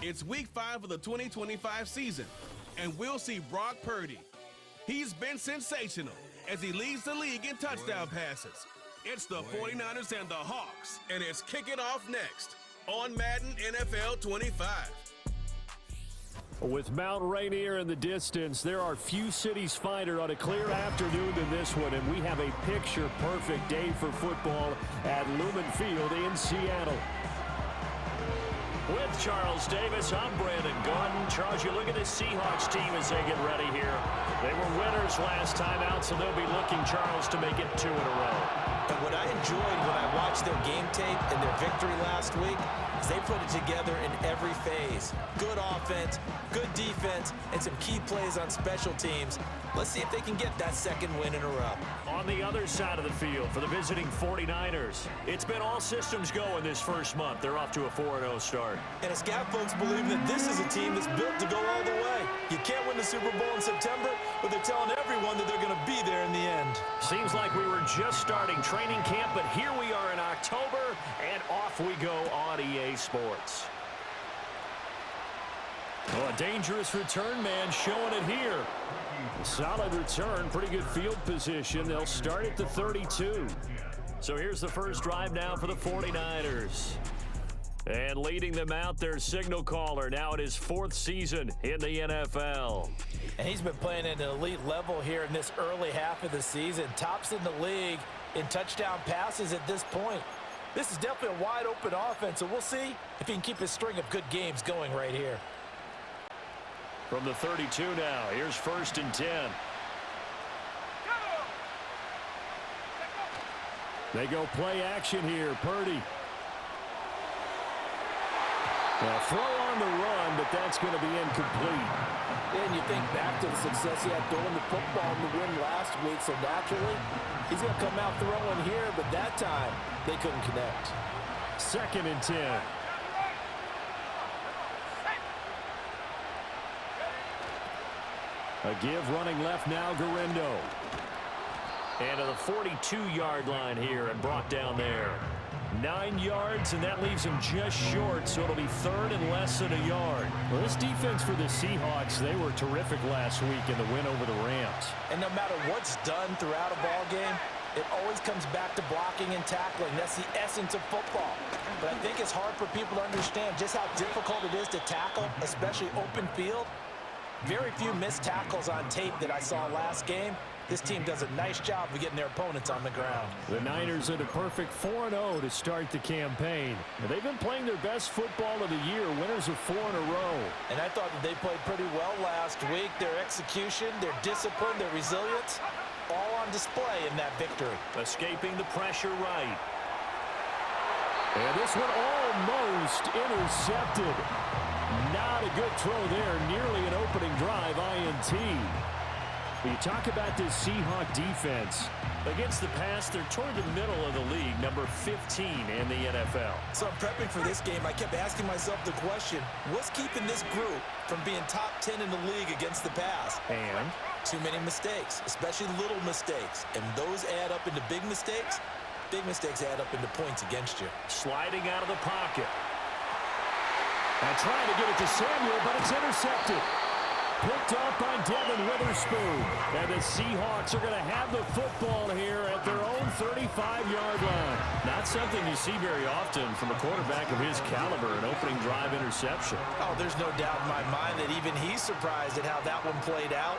It's week 5 of the 2025 season, and we'll see Brock Purdy. He's been sensational as he leads the league in touchdown passes. It's the 49ers and the Hawks, and it's kicking off next on Madden NFL 25. With Mount Rainier in the distance, there are few cities finer on a clear afternoon than this one, and we have a picture-perfect day for football at Lumen Field in Seattle. With Charles Davis, I'm Brandon Gordon. Charles, you look at this Seahawks team as they get ready here. They were winners last time out, so they'll be looking, Charles, to make it 2 in a row. And what I enjoyed when I watched their game tape and their victory last week is they put it together in every phase. Good offense, good defense, and some key plays on special teams. Let's see if they can get that second win in a row. On the other side of the field for the visiting 49ers, it's been all systems go in this first month. They're off to a 4-0 start. And Scout folks believe that this is a team that's built to go all the way. You can't win the Super Bowl in September, but they're telling everyone that they're going to be there in the end. Seems like we were just starting training camp, but here we are in October, and off we go on EA Sports. Oh, a dangerous return man showing it here. Solid return, pretty good field position. They'll start at the 32. So here's the first drive now for the 49ers. And leading them out, their signal caller, now at his 4th season in the NFL. And he's been playing at an elite level here in this early half of the season. Tops in the league in touchdown passes at this point. This is definitely a wide-open offense, so we'll see if he can keep his string of good games going right here. From the 32 now, here's 1st and 10. They go play action here, Purdy. Well, throw on the run, but that's going to be incomplete. And you think back to the success he had throwing the football in the win last week, so naturally, he's going to come out throwing here, but that time, they couldn't connect. 2nd and 10. A give running left now, Garindo. And to the 42-yard line here and brought down there. 9 yards, and that leaves him just short, so it'll be 3rd and less than a yard. Well, this defense for the Seahawks, they were terrific last week in the win over the Rams. And no matter what's done throughout a ball game, it always comes back to blocking and tackling. That's the essence of football. But I think it's hard for people to understand just how difficult it is to tackle, especially open field. Very few missed tackles on tape that I saw last game. This team does a nice job of getting their opponents on the ground. The Niners at a perfect 4-0 to start the campaign. They've been playing their best football of the year, winners of 4 in a row. And I thought that they played pretty well last week. Their execution, their discipline, their resilience, all on display in that victory. Escaping the pressure right. And this one almost intercepted. Not a good throw there, nearly an opening drive, INT. When you talk about this Seahawk defense, against the pass, they're toward the middle of the league, number 15 in the NFL. So I'm prepping for this game. I kept asking myself the question, what's keeping this group from being top 10 in the league against the pass? And? Too many mistakes, especially little mistakes. And those add up into big mistakes. Big mistakes add up into points against you. Sliding out of the pocket. And trying to get it to Samuel, but it's intercepted. Picked up by Devin Witherspoon. And the Seahawks are going to have the football here at their own 35-yard line. Not something you see very often from a quarterback of his caliber, an opening drive interception. Oh, there's no doubt in my mind that even he's surprised at how that one played out.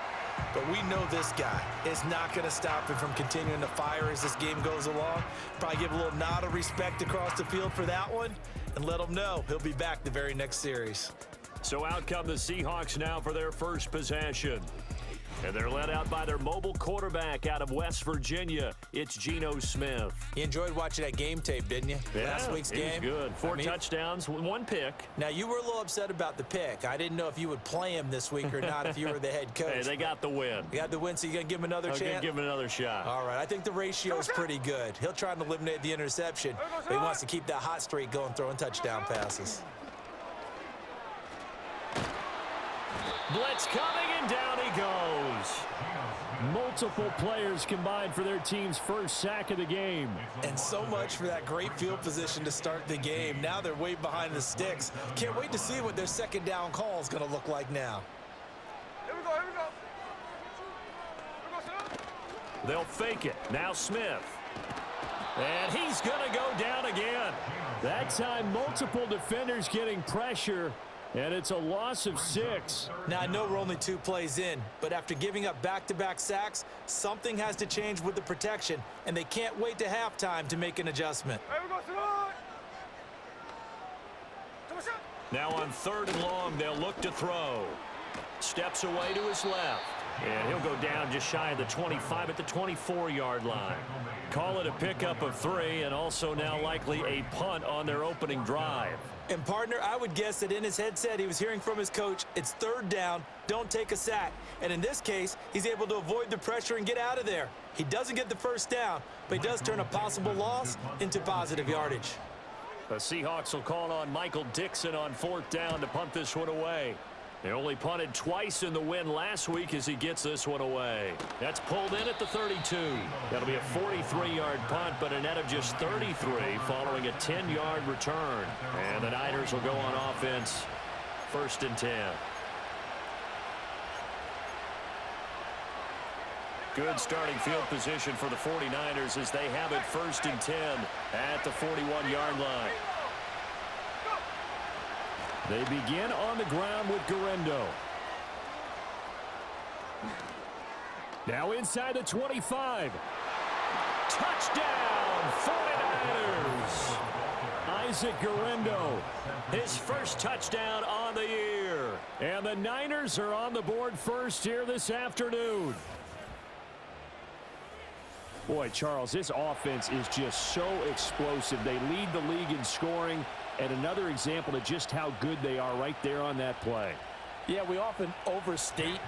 But we know this guy is not going to stop him from continuing to fire as this game goes along. Probably give a little nod of respect across the field for that one and let him know he'll be back the very next series. So out come the Seahawks now for their first possession. And they're led out by their mobile quarterback out of West Virginia. It's Geno Smith. You enjoyed watching that game tape, didn't you? Yeah, last week's game. Good. 4 touchdowns, 1 pick. Now, you were a little upset about the pick. I didn't know if you would play him this week or not if you were the head coach. Hey, they got the win. You got the win, so you're going to give him another chance? I'm going to give him another shot. All right. I think the ratio is pretty good. He'll try to eliminate the interception, but he wants to keep that hot streak going, throwing touchdown passes. Blitz coming, and down he goes. Multiple players combined for their team's first sack of the game. And so much for that great field position to start the game. Now they're way behind the sticks. Can't wait to see what their second down call is going to look like now. Here we go, here we go. They'll fake it. Now Smith. And he's going to go down again. That time, multiple defenders getting pressure. And it's a loss of 6. Now, I know we're only 2 plays in, but after giving up back-to-back sacks, something has to change with the protection, and they can't wait to halftime to make an adjustment. Now on 3rd and long, they'll look to throw. Steps away to his left. And he'll go down just shy of the 25 at the 24-yard line. Call it a pickup of 3, and also now likely a punt on their opening drive. And, partner, I would guess that in his headset he was hearing from his coach, it's 3rd down, don't take a sack. And in this case, he's able to avoid the pressure and get out of there. He doesn't get the first down, but he does turn a possible loss into positive yardage. The Seahawks will call on Michael Dixon on 4th down to punt this one away. They only punted twice in the win last week as he gets this one away. That's pulled in at the 32. That'll be a 43-yard punt, but a net of just 33 following a 10-yard return. And the Niners will go on offense, 1st and 10. Good starting field position for the 49ers as they have it 1st and 10 at the 41-yard line. They begin on the ground with Guerendo. Now inside the 25. Touchdown, 49ers. Isaac Guerendo, his first touchdown on the year. And the Niners are on the board first here this afternoon. Boy, Charles, this offense is just so explosive. They lead the league in scoring, and another example of just how good they are right there on that play. Yeah, we often overstate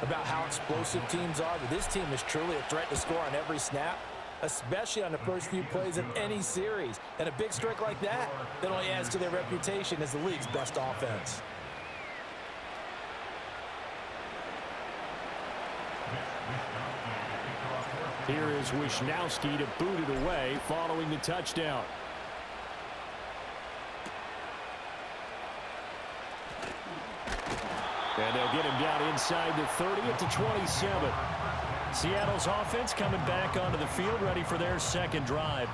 about how explosive teams are, but this team is truly a threat to score on every snap, especially on the first few plays of any series. And a big strike like that only adds to their reputation as the league's best offense. Here is Wisnowski to boot it away following the touchdown. And they'll get him down inside the 30 at the 27. Seattle's offense coming back onto the field, ready for their second drive.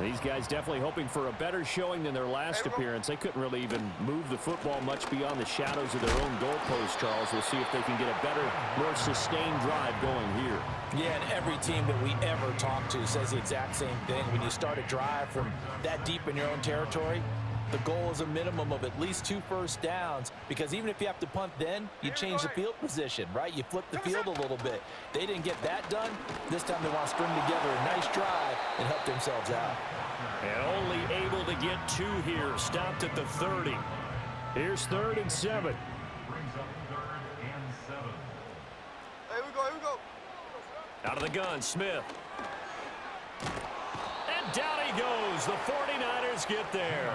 These guys definitely hoping for a better showing than their last appearance. They couldn't really even move the football much beyond the shadows of their own goalpost, Charles. We'll see if they can get a better, more sustained drive going here. Yeah, and every team that we ever talk to says the exact same thing. When you start a drive from that deep in your own territory, the goal is a minimum of at least 2 first downs, because even if you have to punt then, you change the field position, right? You flip the field a little bit. They didn't get that done. This time they want to string together a nice drive and help themselves out. And only able to get 2 here. Stopped at the 30. Here's 3rd and 7. Here we go, here we go. Out of the gun, Smith. And down he goes. The 49ers get there.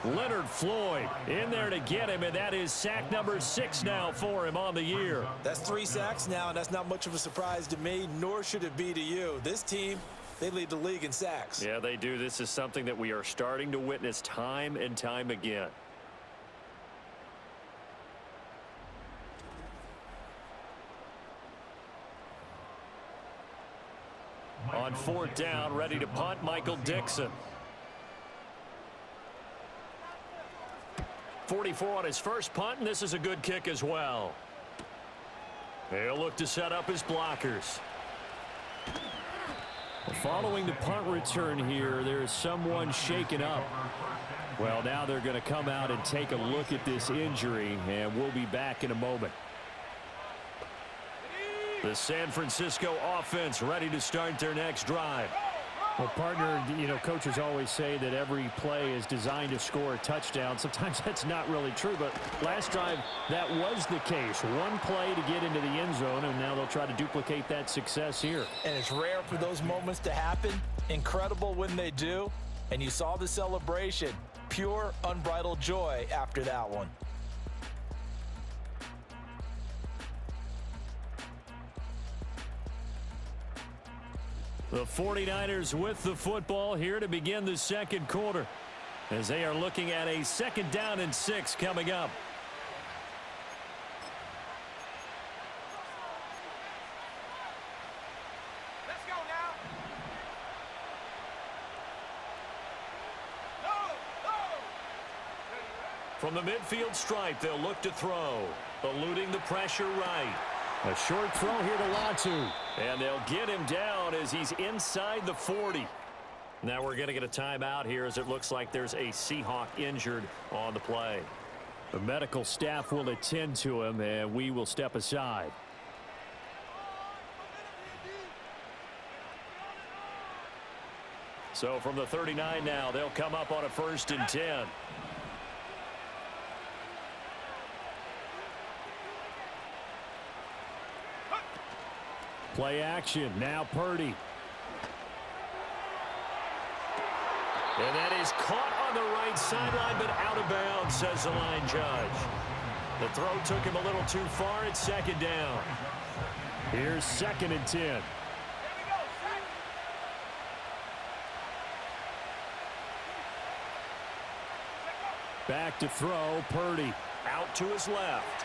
Leonard Floyd in there to get him, and that is sack number 6 now for him on the year. That's 3 sacks now, and that's not much of a surprise to me, nor should it be to you. This team, they lead the league in sacks. Yeah, they do. This is something that we are starting to witness time and time again. On 4th down, ready to punt, Michael Dixon. 44 on his first punt, and this is a good kick as well. He'll look to set up his blockers. Following the punt return here, there's someone shaken up. Well, now they're going to come out and take a look at this injury, and we'll be back in a moment. The San Francisco offense ready to start their next drive. Well, partner, you know, coaches always say that every play is designed to score a touchdown. Sometimes that's not really true, but last drive that was the case. One play to get into the end zone, and now they'll try to duplicate that success here. And it's rare for those moments to happen. Incredible when they do. And you saw the celebration. Pure, unbridled joy after that one. The 49ers with the football here to begin the second quarter, as they are looking at a 2nd down and 6 coming up. Let's go now. Go, go. From the midfield stripe, they'll look to throw, eluding the pressure right. A short throw here to Latu. And they'll get him down as he's inside the 40. Now we're going to get a timeout here as it looks like there's a Seahawk injured on the play. The medical staff will attend to him, and we will step aside. So from the 39 now, they'll come up on a 1st and 10. Play action. Now Purdy. And that is caught on the right sideline, but out of bounds, says the line judge. The throw took him a little too far. It's 2nd down. Here's 2nd and 10. Back to throw. Purdy. Out to his left.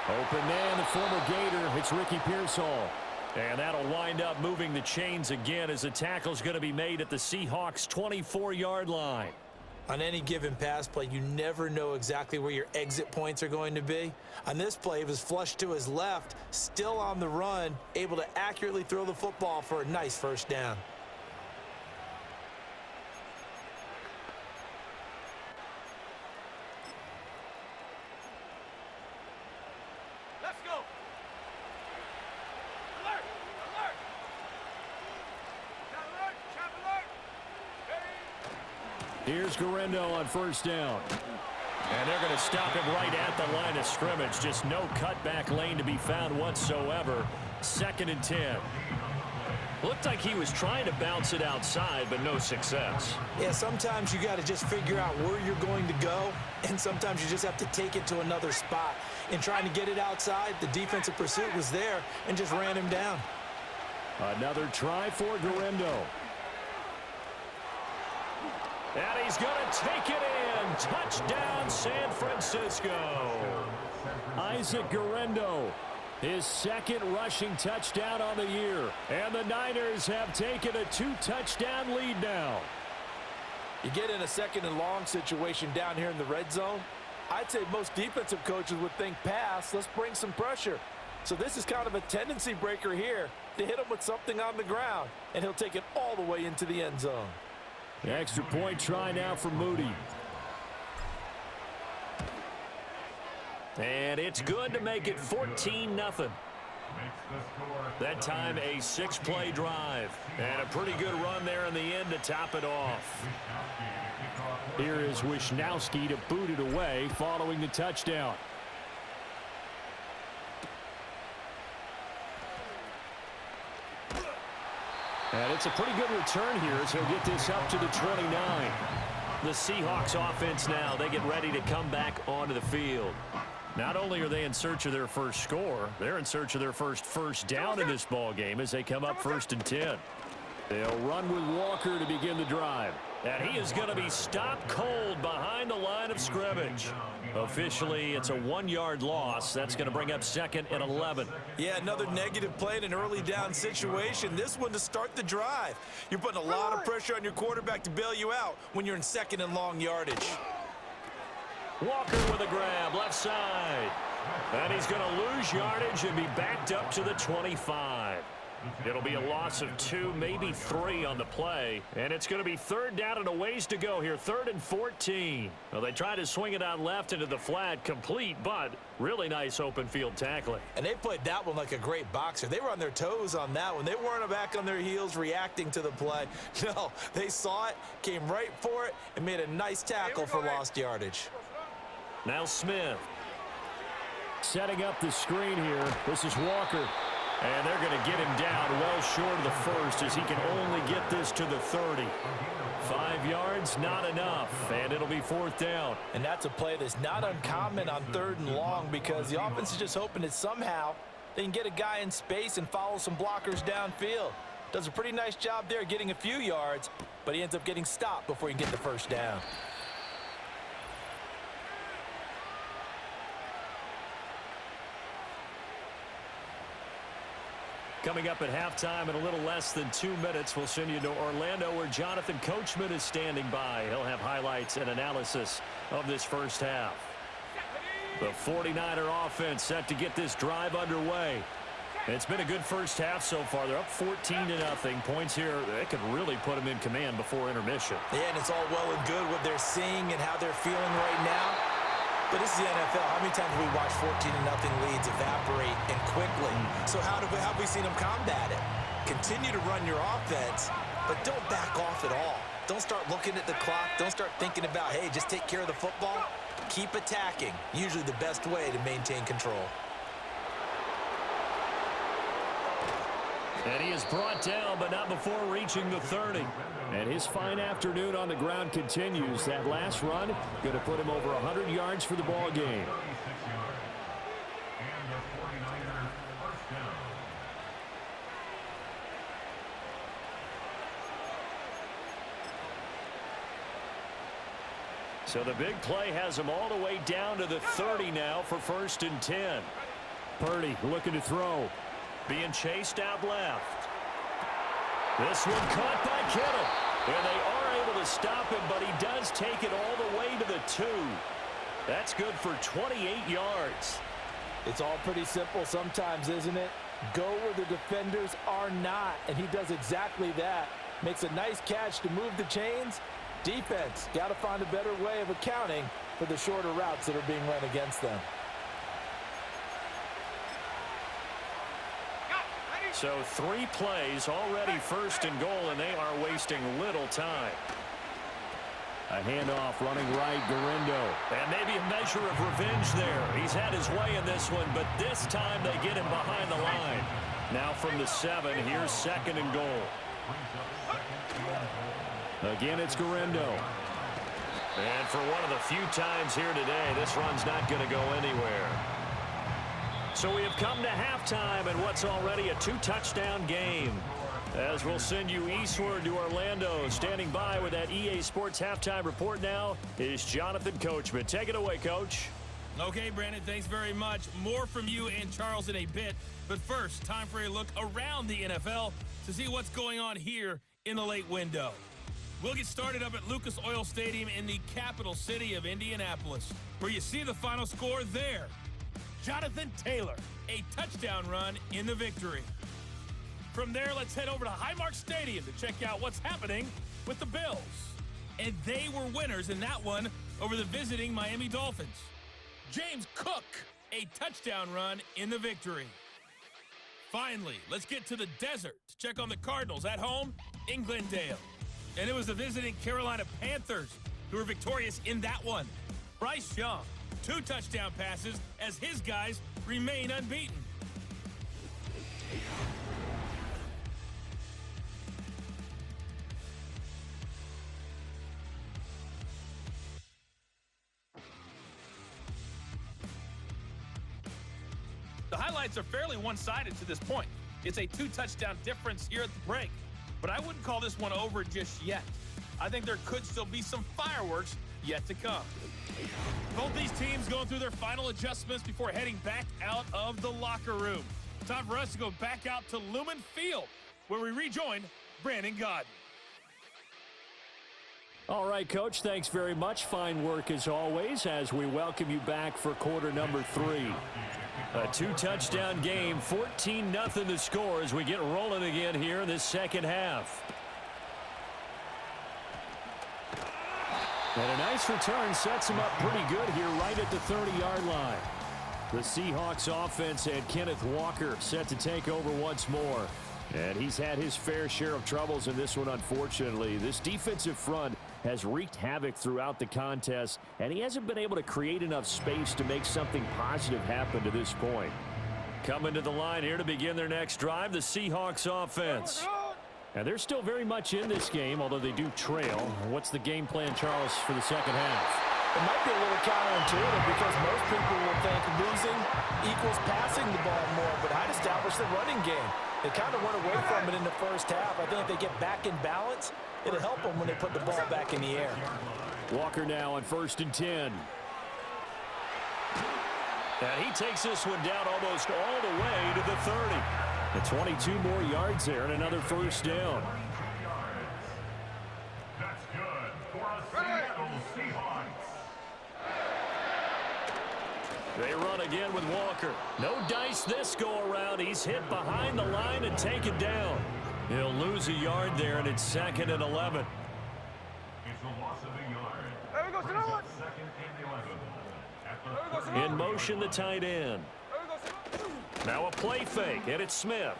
Open man, the former Gator. It's Ricky Pearsall. And that'll wind up moving the chains again as the tackle's going to be made at the Seahawks' 24-yard line. On any given pass play, you never know exactly where your exit points are going to be. On this play, he was flushed to his left, still on the run, able to accurately throw the football for a nice 1st down. Let's go. Alert, alert. Trap alert, trap alert. Here's Guerrero on 1st down. And they're going to stop him right at the line of scrimmage. Just no cutback lane to be found whatsoever. 2nd and 10. Looked like he was trying to bounce it outside, but no success. Yeah, sometimes you got to just figure out where you're going to go, and sometimes you just have to take it to another spot. In trying to get it outside, the defensive pursuit was there and just ran him down. Another try for Guerrero. And he's going to take it in. Touchdown, San Francisco. Isaac Guerrero, his 2nd rushing touchdown on the year. And the Niners have taken a 2-touchdown lead now. You get in a 2nd and long situation down here in the red zone, I'd say most defensive coaches would think pass, let's bring some pressure. So this is kind of a tendency breaker here to hit him with something on the ground, and he'll take it all the way into the end zone. The extra point try now for Moody. And it's good to make it 14-0. That time a 6-play drive. And a pretty good run there in the end to top it off. Here is Wisnowski to boot it away following the touchdown. And it's a pretty good return here as he'll get this up to the 29. The Seahawks offense now, they get ready to come back onto the field. Not only are they in search of their first score, they're in search of their first down in this ball game as they come up 1st and 10. They'll run with Walker to begin the drive. And he is going to be stopped cold behind the line of scrimmage. Officially, it's a 1-yard loss. That's going to bring up 2nd and 11. Yeah, another negative play in an early down situation. This one to start the drive. You're putting a lot of pressure on your quarterback to bail you out when you're in 2nd and long yardage. Walker with a grab, left side. And he's going to lose yardage and be backed up to the 25. It'll be a loss of 2, maybe 3 on the play. And it's going to be 3rd down and a ways to go here. 3rd and 14. Well, they tried to swing it out left into the flat, complete, but really nice open field tackling. And they played that one like a great boxer. They were on their toes on that one. They weren't back on their heels reacting to the play. No, they saw it, came right for it, and made a nice tackle for lost yardage. Now Smith. Setting up the screen here. This is Walker. And they're going to get him down well short of the first as he can only get this to the 30. 5 yards, not enough, and it'll be 4th down. And that's a play that's not uncommon on 3rd and long because the offense is just hoping to somehow They can get a guy in space and follow some blockers downfield. Does a pretty nice job there getting a few yards, but he ends up getting stopped before he can get the first down. Coming up at halftime in a little less than 2 minutes, we'll send you to Orlando where Jonathan Coachman is standing by. He'll have highlights and analysis of this first half. The 49er offense set to get this drive underway. It's been a good first half so far. They're up 14-0. Points here, they could really put them in command before intermission. Yeah, and it's all well and good what they're seeing and how they're feeling right now. But this is the NFL. How many times have we watched 14-0 leads evaporate and quickly? So how have we seen them combat it? Continue to run your offense, but don't back off at all. Don't start looking at the clock. Don't start thinking about, hey, just take care of the football. Keep attacking. Usually the best way to maintain control. And he is brought down, but not before reaching the 30. And his fine afternoon on the ground continues. That last run going to put him over 100 yards for the ball game. So the big play has him all the way down to the 30 now for 1st and 10. Purdy looking to throw. Being chased out left. This one caught by Kittle. And they are able to stop him, but he does take it all the way to the 2. That's good for 28 yards. It's all pretty simple sometimes, isn't it? Go where the defenders are not, and he does exactly that. Makes a nice catch to move the chains. Defense, got to find a better way of accounting for the shorter routes that are being run against them. So 3 plays already 1st and goal, and they are wasting little time. A handoff running right, Garindo. And maybe a measure of revenge there. He's had his way in this one, but this time they get him behind the line. Now from the 7, here's 2nd and goal. Again, it's Garindo. And for one of the few times here today, this run's not going to go anywhere. So we have come to halftime in what's already a 2-touchdown game. As we'll send you eastward to Orlando. Standing by with that EA Sports halftime report now is Jonathan Coachman. Take it away, Coach. Okay, Brandon, thanks very much. More from you and Charles in a bit. But first, time for a look around the NFL to see what's going on here in the late window. We'll get started up at Lucas Oil Stadium in the capital city of Indianapolis, where you see the final score there. Jonathan Taylor, a touchdown run in the victory. From there, let's head over to Highmark Stadium to check out what's happening with the Bills. And they were winners in that one over the visiting Miami Dolphins. James Cook, a touchdown run in the victory. Finally, let's get to the desert to check on the Cardinals at home in Glendale. And it was the visiting Carolina Panthers who were victorious in that one. Bryce Young, 2 touchdown passes as his guys remain unbeaten. The highlights are fairly one-sided to this point. It's a 2-touchdown difference here at the break. But I wouldn't call this one over just yet. I think there could still be some fireworks yet to come. Both these teams going through their final adjustments before heading back out of the locker room. Time for us to go back out to Lumen Field, where we rejoin Brandon Godden. All right, Coach, thanks very much. Fine work as always as we welcome you back for quarter number 3. A 2-touchdown game, 14-0 the score as we get rolling again here in this second half. And a nice return sets him up pretty good here right at the 30-yard line. The Seahawks offense and Kenneth Walker set to take over once more. And he's had his fair share of troubles in this one, unfortunately. This defensive front has wreaked havoc throughout the contest, and he hasn't been able to create enough space to make something positive happen to this point. Coming to the line here to begin their next drive, the Seahawks offense. And they're still very much in this game, although they do trail. What's the game plan, Charles, for the second half? It might be a little counterintuitive because most people will think losing equals passing the ball more, but I'd establish the running game. They kind of went away from it in the first half. I think if they get back in balance, it'll help them when they put the ball back in the air. Walker now on 1st and 10. And he takes this one down almost all the way to the 30. And 22 more yards there and another first down. That's good for a Seattle Seahawks. They run again with Walker. No dice this go-around. He's hit behind the line and taken down. He'll lose a yard there, and it's 2nd and 11. It's a loss of a yard. There we go, sit on. 2nd and 11. In motion, the tight end. Now a play fake, and it's Smith.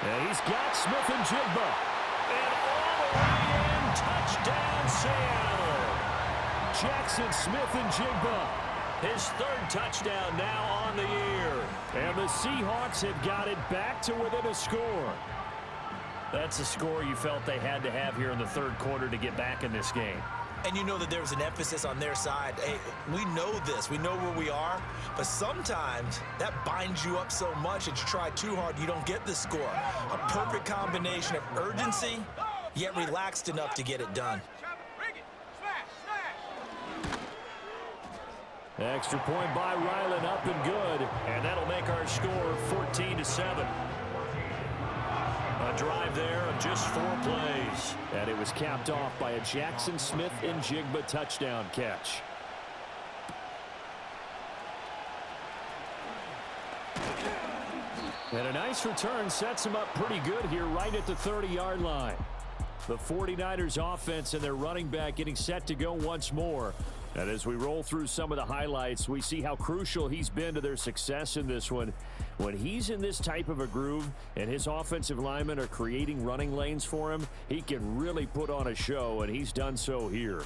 And he's got Smith and Jigba. And all the way in, touchdown Seattle. Jackson Smith and Jigba. His 3rd touchdown now on the year. And the Seahawks have got it back to within a score. That's a score you felt they had to have here in the 3rd quarter to get back in this game. And you know that there's an emphasis on their side. Hey, we know this. We know where we are. But sometimes that binds you up so much that you try too hard, you don't get the score. A perfect combination of urgency, yet relaxed enough to get it done. Bring it. Smash, smash. Extra point by Ryland, up and good. And that'll make our score 14-7. A drive there of just 4 plays. And it was capped off by a Jackson Smith and Jigba touchdown catch. And a nice return sets him up pretty good here right at the 30-yard line. The 49ers offense and their running back getting set to go once more. And as we roll through some of the highlights, we see how crucial he's been to their success in this one. When he's in this type of a groove and his offensive linemen are creating running lanes for him, he can really put on a show, and he's done so here.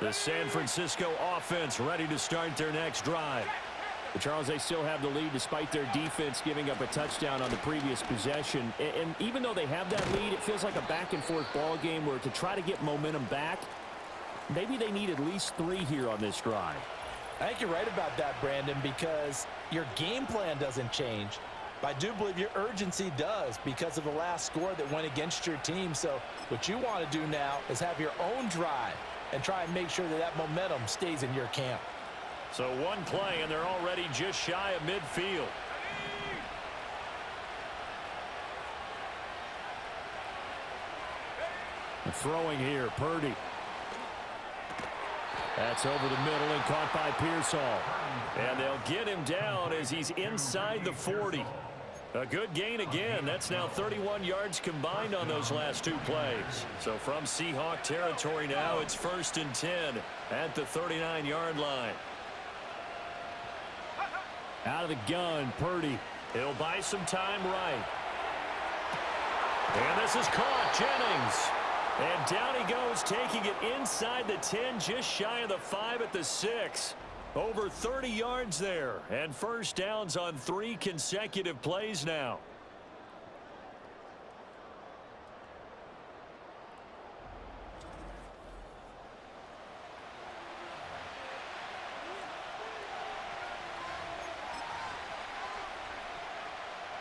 The San Francisco offense ready to start their next drive. But Charles, they still have the lead despite their defense giving up a touchdown on the previous possession. And even though they have that lead, it feels like a back-and-forth ball game where to try to get momentum back, maybe they need at least 3 here on this drive. I think you're right about that, Brandon, because your game plan doesn't change. But I do believe your urgency does because of the last score that went against your team. So what you want to do now is have your own drive and try and make sure that that momentum stays in your camp. So 1 play, and they're already just shy of midfield. Throwing here, Purdy. That's over the middle and caught by Pearsall. And they'll get him down as he's inside the 40. A good gain again. That's now 31 yards combined on those last 2 plays. So from Seahawk territory now, it's 1st and 10 at the 39-yard line. Out of the gun, Purdy. He'll buy some time right. And this is caught, Jennings. And down he goes, taking it inside the 10, just shy of the 5 at the 6. Over 30 yards there, and first downs on 3 consecutive plays now.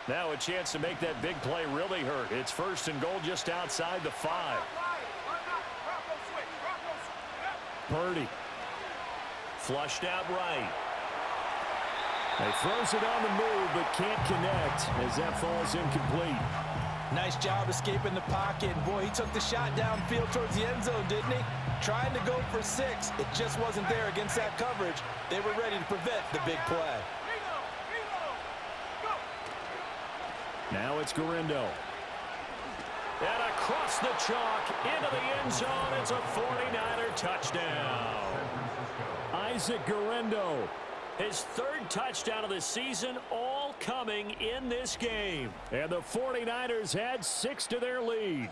Now a chance to make that big play really hurt. It's 1st and goal just outside the 5. Purdy. Flushed out right. He throws it on the move, but can't connect as that falls incomplete. Nice job escaping the pocket. Boy, he took the shot downfield towards the end zone, didn't he? Trying to go for 6. It just wasn't there against that coverage. They were ready to prevent the big play. Now it's Garindo. And across the chalk into the end zone. It's a 49er touchdown. Isaac Garindo, his 3rd touchdown of the season, all coming in this game. And the 49ers had 6 to their lead.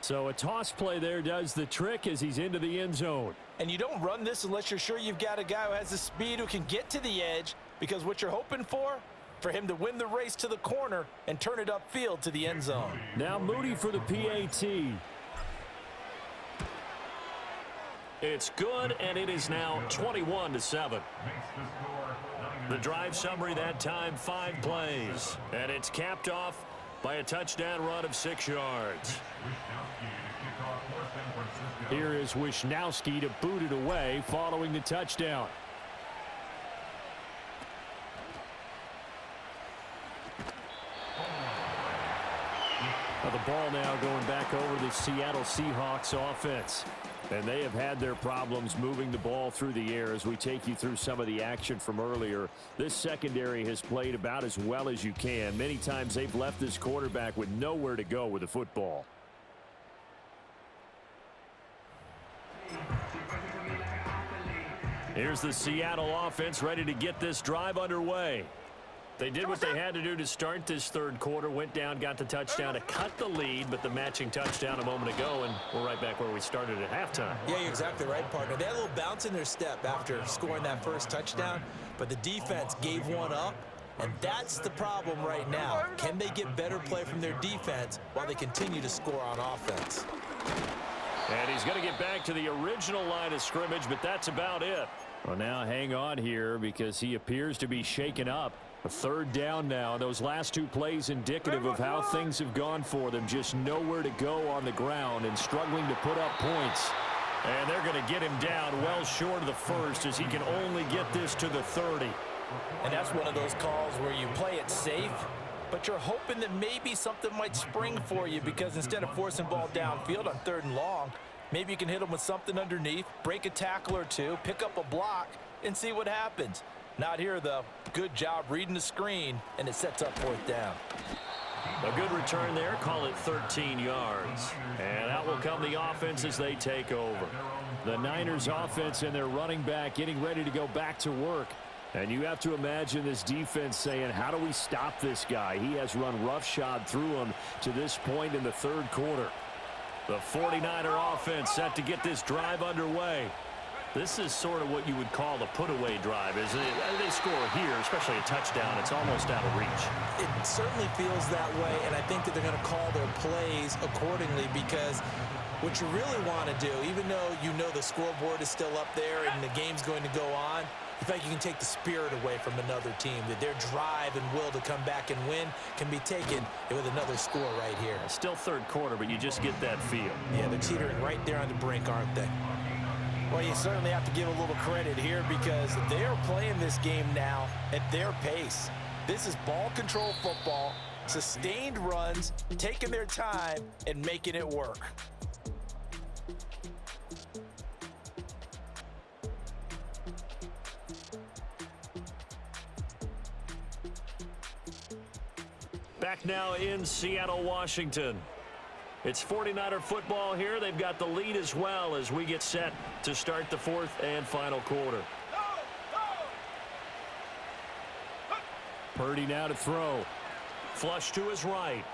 So a toss play there does the trick as he's into the end zone. And you don't run this unless you're sure you've got a guy who has the speed who can get to the edge, because what you're hoping for him to win the race to the corner and turn it upfield to the end zone. Now Moody for the PAT. It's good, and it is now 21-7. The drive summary that time, 5 plays. And it's capped off by a touchdown run of 6 yards. Here is Wisnowski to boot it away following the touchdown. Now the ball now going back over the Seattle Seahawks offense. And they have had their problems moving the ball through the air as we take you through some of the action from earlier. This secondary has played about as well as you can. Many times they've left this quarterback with nowhere to go with the football. Here's the Seattle offense ready to get this drive underway. They did what they had to do to start this third quarter, went down, got the touchdown to cut the lead, but the matching touchdown a moment ago, and we're right back where we started at halftime. Yeah, you're exactly right, partner. They had a little bounce in their step after scoring that first touchdown, but the defense gave one up, and that's the problem right now. Can they get better play from their defense while they continue to score on offense? And he's going to get back to the original line of scrimmage, but that's about it. Well, now hang on here because he appears to be shaken up. A third down now. Those last 2 plays indicative of how things have gone for them. Just nowhere to go on the ground and struggling to put up points. And they're going to get him down well short of the first as he can only get this to the 30. And that's one of those calls where you play it safe, but you're hoping that maybe something might spring for you, because instead of forcing ball downfield on 3rd and long, maybe you can hit them with something underneath, break a tackle or 2, pick up a block, and see what happens. Not here, though. Good job reading the screen, and it sets up 4th down. A good return there. Call it 13 yards. And out will come the offense as they take over. The Niners offense and their running back getting ready to go back to work. And you have to imagine this defense saying, how do we stop this guy? He has run roughshod through him to this point in the 3rd quarter. The 49er offense set to get this drive underway. This is sort of what you would call the put-away drive, isn't it? They score here, especially a touchdown. It's almost out of reach. It certainly feels that way, and I think that they're going to call their plays accordingly, because what you really want to do, even though you know the scoreboard is still up there and the game's going to go on, you think you can take the spirit away from another team, that their drive and will to come back and win can be taken with another score right here. Still 3rd quarter, but you just get that feel. Yeah, they're teetering right there on the brink, aren't they? Well, you certainly have to give a little credit here, because they are playing this game now at their pace. This is ball control football, sustained runs, taking their time, and making it work. Back now in Seattle, Washington. It's 49er football here. They've got the lead as well as we get set to start the 4th and final quarter. Purdy now to throw. Flush to his right.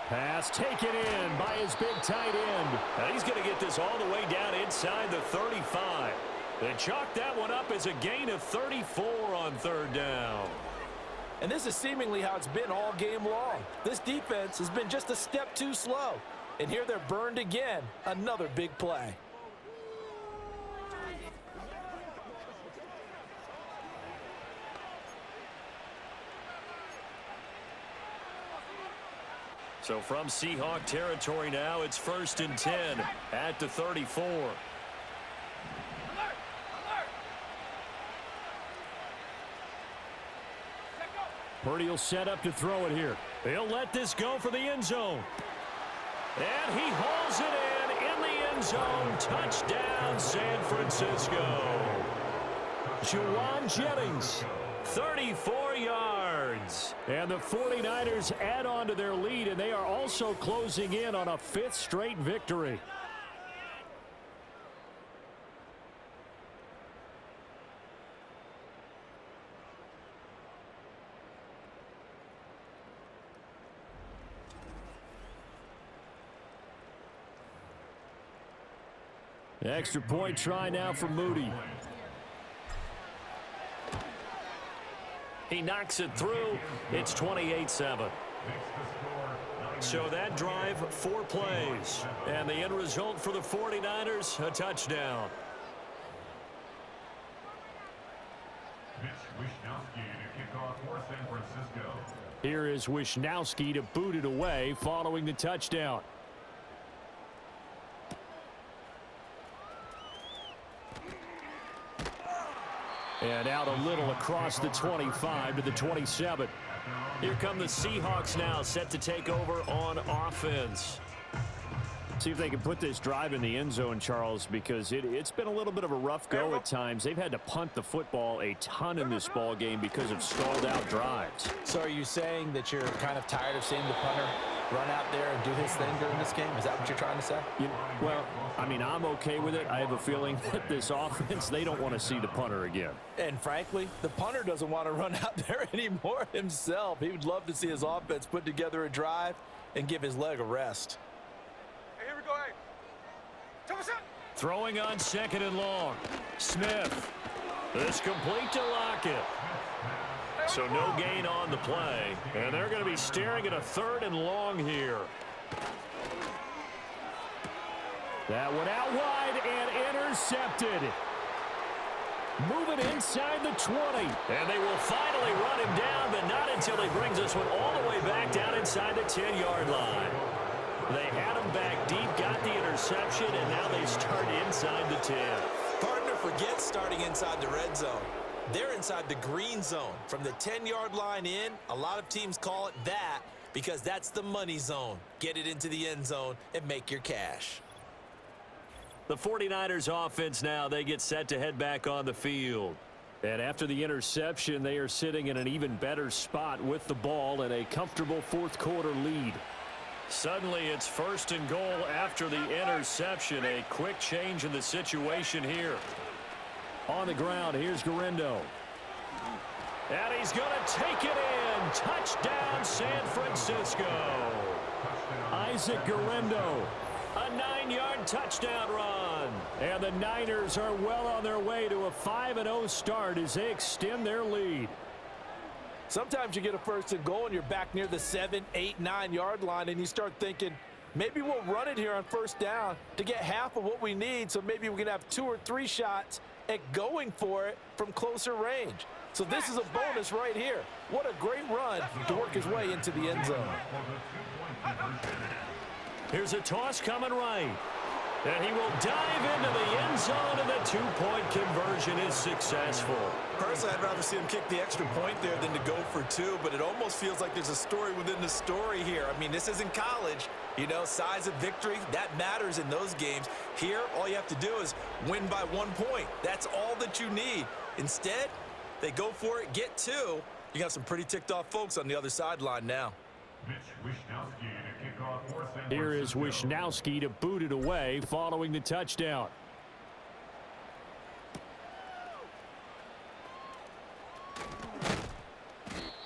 Pass taken in by his big tight end. And he's going to get this all the way down inside the 35. They chalk that one up as a gain of 34 on 3rd down. And this is seemingly how it's been all game long. This defense has been just a step too slow. And here they're burned again. Another big play. So from Seahawk territory now, it's 1st and 10 at the 34. Purdy will set up to throw it here. He'll let this go for the end zone. And he hauls it in the end zone. Touchdown, San Francisco. Juwan Jennings. 34 yards. And the 49ers add on to their lead, and they are also closing in on a 5th straight victory. Extra point try now for Moody. He knocks it through. It's 28-7. So that drive, 4 plays. And the end result for the 49ers, a touchdown. Here is Wishnowski to boot it away following the touchdown. And out a little across the 25 to the 27. Here come the Seahawks now, set to take over on offense. See if they can put this drive in the end zone, Charles, because it's been a little bit of a rough go at times. They've had to punt the football a ton in this ball game because of stalled out drives. So are you saying that you're kind of tired of seeing the punter run out there and do his thing during this game? Is that what you're trying to say? Well, I mean, I'm okay with it. I have a feeling that this offense, they don't want to see the punter again. And frankly, the punter doesn't want to run out there anymore himself. He would love to see his offense put together a drive and give his leg a rest. Hey, here we go, hey. Tell us that. Throwing on 2nd and long. Smith. This complete to Lockett. So no gain on the play. And they're going to be staring at a 3rd and long here. That one out wide and intercepted. Moving inside the 20. And they will finally run him down, but not until he brings this one all the way back down inside the 10-yard line. They had him back deep, got the interception, and now they start inside the 10. Partner forgets starting inside the red zone. They're inside the green zone. From the 10-yard line in, a lot of teams call it that because that's the money zone. Get it into the end zone and make your cash. The 49ers offense now, they get set to head back on the field. And after the interception, they are sitting in an even better spot with the ball and a comfortable 4th quarter lead. Suddenly it's 1st and goal after the interception. A quick change in the situation here. On the ground, here's Guerrero. And he's going to take it in. Touchdown, San Francisco. Isaac Guerrero. A 9-yard touchdown run. And the Niners are well on their way to a 5-0 start as they extend their lead. Sometimes you get a 1st and goal and you're back near the 7, 8, 9-yard line and you start thinking, maybe we'll run it here on 1st down to get half of what we need, so maybe we can have 2 or 3 shots at going for it from closer range. So this is a bonus right here. What a great run to work his way into the end zone. Here's a toss coming right. And he will dive into the end zone, and the 2-point conversion is successful. Personally, I'd rather see him kick the extra point there than to go for 2, but it almost feels like there's a story within the story here. I mean, this isn't college. You know, size of victory, that matters in those games. Here, all you have to do is win by 1 point. That's all that you need. Instead, they go for it, get 2. You got some pretty ticked off folks on the other sideline now. Here is Wishnowski to boot it away following the touchdown.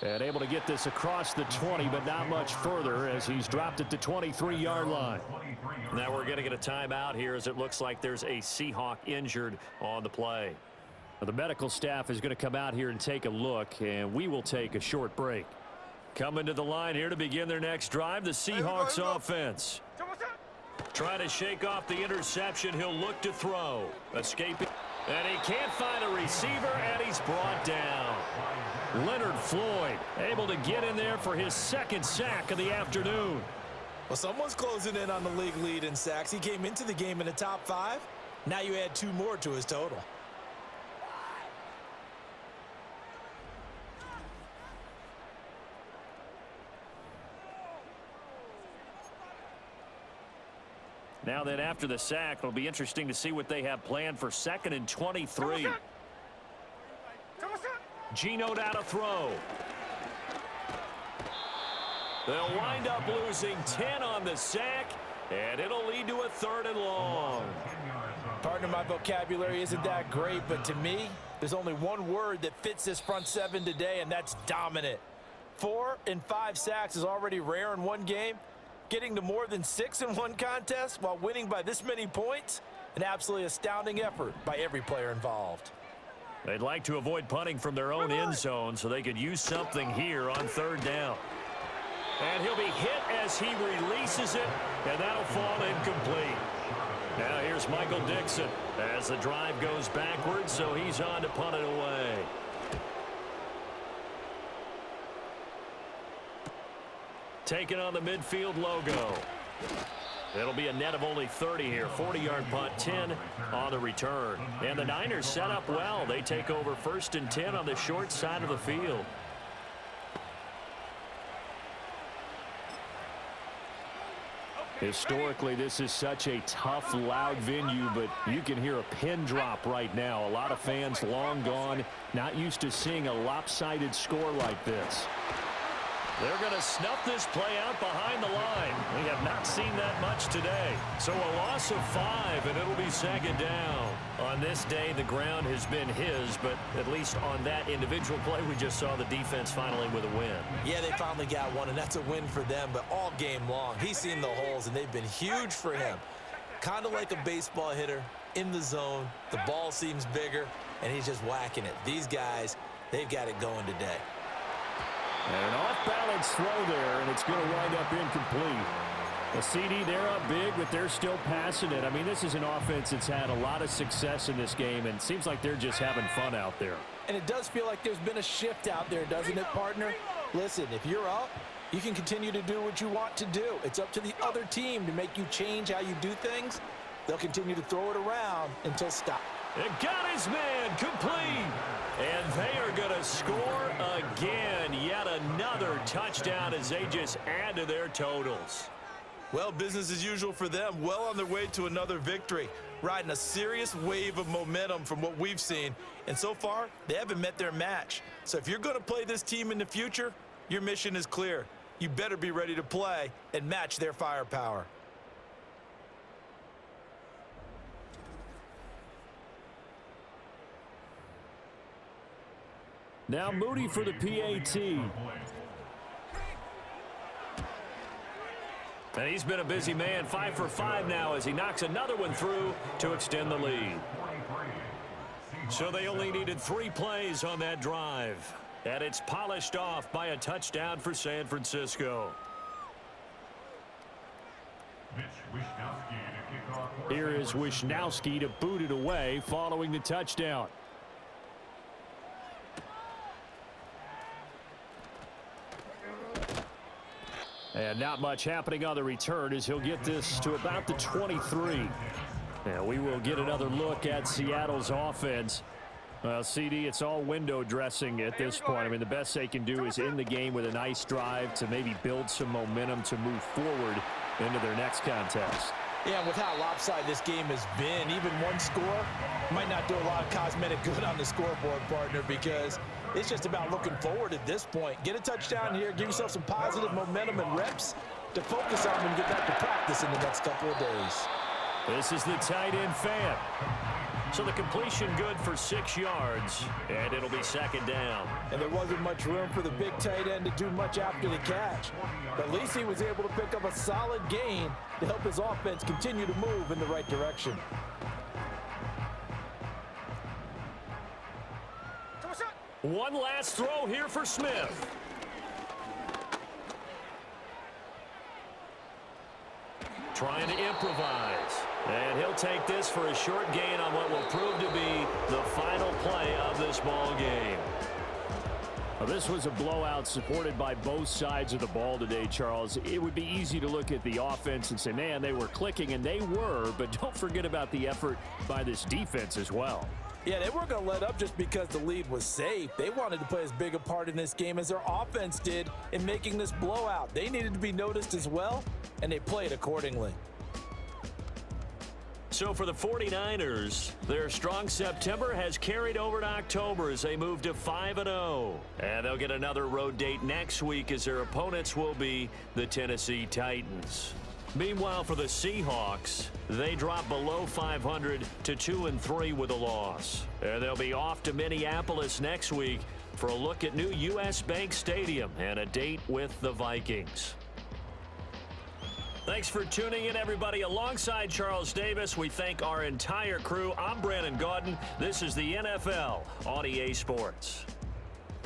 And able to get this across the 20, but not much further as he's dropped at the 23-yard line. Now we're going to get a timeout here as it looks like there's a Seahawk injured on the play. The medical staff is going to come out here and take a look, and we will take a short break. Coming to the line here to begin their next drive, the Seahawks offense. Trying to shake off the interception. He'll look to throw. Escaping. And he can't find a receiver, and he's brought down. Leonard Floyd able to get in there for his 2nd sack of the afternoon. Well, someone's closing in on the league lead in sacks. He came into the game in the top 5. Now you add 2 more to his total. Now then, after the sack, it'll be interesting to see what they have planned for 2nd and 23. Geno now to throw. They'll wind up losing 10 on the sack, and it'll lead to a 3rd and long. Partner, my vocabulary isn't that great, but to me, there's only one word that fits this front 7 today, and that's dominant. 4 and 5 sacks is already rare in one game. Getting to more than 6 in one contest while winning by this many points, An absolutely astounding effort by every player involved. They'd like to avoid punting from their own end zone so they could use something here on third down. And he'll be hit as he releases it, and that'll fall incomplete. Now here's Michael Dixon as the drive goes backwards, so he's on to punt it away. Taking on the midfield logo. It'll be a net of only 30 here. 40-yard punt, 10 on the return. And the Niners set up well. They take over 1st and 10 on the short side of the field. Historically, this is such a tough, loud venue, but you can hear a pin drop right now. A lot of fans long gone, not used to seeing a lopsided score like this. They're going to snuff this play out behind the line. We have not seen that much today. So a loss of 5, and it'll be 2nd down. On this day, the ground has been his, but at least on that individual play, we just saw the defense finally with a win. Yeah, they finally got one, and that's a win for them, but all game long, he's seen the holes, and they've been huge for him. Kind of like a baseball hitter in the zone. The ball seems bigger, and he's just whacking it. These guys, they've got it going today. And an off-balance throw there, and it's going to wind up incomplete. The CD, they're up big, but they're still passing it. I mean, this is an offense that's had a lot of success in this game, and it seems like they're just having fun out there. And it does feel like there's been a shift out there, doesn't it, partner? Listen, if you're up, you can continue to do what you want to do. It's up to the other team to make you change how you do things. They'll continue to throw it around until stop. It got his man complete. And they are going to score again. Yet another touchdown as they just add to their totals. Well, business as usual for them. Well on their way to another victory. Riding a serious wave of momentum from what we've seen. And so far, they haven't met their match. So if you're going to play this team in the future, your mission is clear. You better be ready to play and match their firepower. Now Moody for the PAT. And he's been a busy man, 5 for 5 now as he knocks another one through to extend the lead. So they only needed 3 plays on that drive. And it's polished off by a touchdown for San Francisco. Here is Wishnowski to boot it away following the touchdown. And not much happening on the return as he'll get this to about the 23. Now we will get another look at Seattle's offense. Well, CD, it's all window dressing at this point. I mean, the best they can do is end the game with a nice drive to maybe build some momentum to move forward into their next contest. Yeah, with how lopsided this game has been, even one score might not do a lot of cosmetic good on the scoreboard, partner, because it's just about looking forward at this point. Get a touchdown here, give yourself some positive momentum and reps to focus on and get back to practice in the next couple of days. This is the tight end fan. So the completion good for 6 yards, and it'll be 2nd down. And there wasn't much room for the big tight end to do much after the catch. But at least he was able to pick up a solid gain to help his offense continue to move in the right direction. One last throw here for Smith. Trying to improvise. And he'll take this for a short gain on what will prove to be the final play of this ball game. Well, this was a blowout supported by both sides of the ball today, Charles. It would be easy to look at the offense and say, man, they were clicking, and they were, but don't forget about the effort by this defense as well. Yeah, they weren't going to let up just because the lead was safe. They wanted to play as big a part in this game as their offense did in making this blowout. They needed to be noticed as well, and they played accordingly. So for the 49ers, their strong September has carried over to October as they move to 5-0. And they'll get another road date next week as their opponents will be the Tennessee Titans. Meanwhile, for the Seahawks, they drop below 500 to 2-3 with a loss. And they'll be off to Minneapolis next week for a look at new U.S. Bank Stadium and a date with the Vikings. Thanks for tuning in, everybody. Alongside Charles Davis, we thank our entire crew. I'm Brandon Gaudin. This is the NFL on EA Sports.